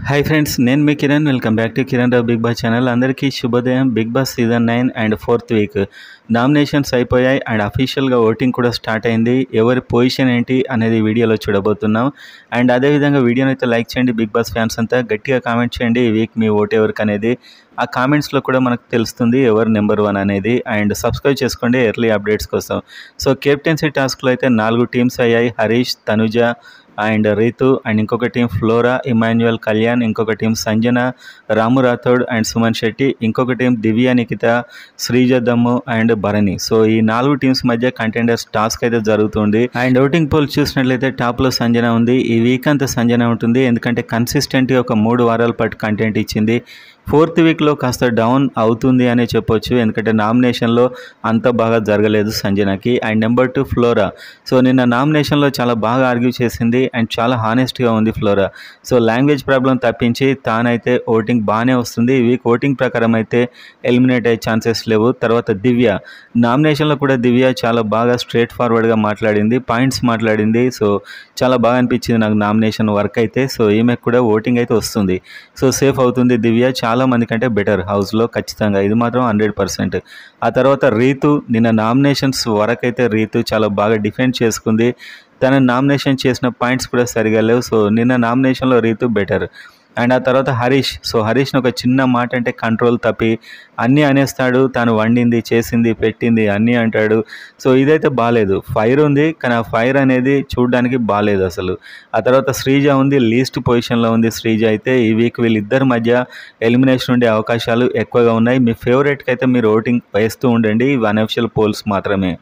Hi friends, నేను మీ Kiran. Welcome back to Kiran Rao big boss channel. అందరికీ శుభోదయం. Big boss season 9 and 4th week nominations అయిపోయాయి అండ్ అఫీషియల్గా ఓటింగ్ కూడా స్టార్ట్ అయింది. ఎవరి పొజిషన్ ఏంటి అనేది వీడియోలో చూడబోతున్నాం. అండ్ అదేవిధంగా వీడియోని అయితే లైక్ చేయండి. బిగ్ బాస్ ఫ్యాన్స్ అంతా గట్టిగా కామెంట్ చేయండి ఈ వీక్ మీ ఓటు ఎవరికి అనేది. ఆ కామెంట్స్లో కూడా మనకు తెలుస్తుంది ఎవరు నెంబర్ 1 అనేది. అండ్ సబ్స్క్రైబ్ చేసుకోండి ఎర్లీ అప్డేట్స్ కోసం. సో కెప్టెన్సీ టాస్క్లో అయితే 4 టీమ్స్ అయ్యాయి. హరీష్, తనుజ అండ్ రీతు అండ్ ఇంకొక టీం ఫ్లోరా, ఇమాన్యుయల్, కళ్యాణ్, ఇంకొక team Sanjana, Ramu Rathod and Suman Shetty, ఇంకొక టీం దివ్య, నిఖిత, శ్రీజ దమ్ము అండ్ భరణి. సో ఈ 4 టీమ్స్ మధ్య కంటెండర్స్ టాస్క్ అయితే జరుగుతుంది. అండ్ ఓటింగ్ పోల్ చూసినట్లయితే టాప్లో సంజన ఉంది. ఈ వీక్ అంతా సంజన ఉంటుంది, ఎందుకంటే కన్సిస్టెంట్గా ఒక 3 వారాల పాటు కంటెంట్ ఇచ్చింది. 4th వీక్లో కాస్త డౌన్ అవుతుంది అనే చెప్పొచ్చు, ఎందుకంటే నామినేషన్లో అంత బాగా జరగలేదు సంజనకి. And number 2 Flora. సో నిన్న నామినేషన్లో చాలా బాగా ఆర్గ్యూ చేసింది అండ్ చాలా హానెస్ట్గా ఉంది ఫ్లోరా. సో లాంగ్వేజ్ ప్రాబ్లం తప్పించి తానైతే ఓటింగ్ బాగానే వస్తుంది. ఈ వీక్ ఓటింగ్ ప్రకారం అయితే ఎలిమినేట్ అయ్యే ఛాన్సెస్ లేవు. తర్వాత దివ్య, నామినేషన్లో కూడా దివ్య చాలా బాగా స్ట్రేట్ ఫార్వర్డ్గా మాట్లాడింది, పాయింట్స్ మాట్లాడింది. సో చాలా బాగా అనిపించింది నాకు నామినేషన్ వర్క్ అయితే. సో ఈమెకు కూడా ఓటింగ్ అయితే వస్తుంది. సో సేఫ్ అవుతుంది దివ్య చాలా మంది కంటే బెటర్ హౌస్లో ఖచ్చితంగా, ఇది మాత్రం 100%. ఆ తర్వాత రీతు, నిన్న నామినేషన్స్ వరకు అయితే రీతు చాలా బాగా డిఫెండ్ చేసుకుంది. తన నామినేషన్ చేసిన పాయింట్స్ కూడా సరిగా లేవు. సో నిన్న నామినేషన్లో రీతు బెటర్. అండ్ ఆ తర్వాత హరీష్. సో హరీష్ని ఒక చిన్న మాట అంటే కంట్రోల్ తప్పి అన్నీ అనేస్తాడు. తాను వండింది, చేసింది, పెట్టింది అన్నీ అంటాడు. సో ఇదైతే బాగాలేదు. ఫైర్ ఉంది కానీ ఆ ఫైర్ అనేది చూడడానికి బాగాలేదు అసలు. ఆ తర్వాత శ్రీజ ఉంది, లీస్ట్ పొజిషన్లో ఉంది శ్రీజ అయితే. ఈ వీక్ వీళ్ళిద్దరి మధ్య ఎలిమినేషన్ ఉండే అవకాశాలు ఎక్కువగా ఉన్నాయి. మీ ఫేవరెట్కి అయితే మీరు ఓటింగ్ వేస్తూ ఉండండి. ఇవి అన్అఫిషియల్ పోల్స్ మాత్రమే.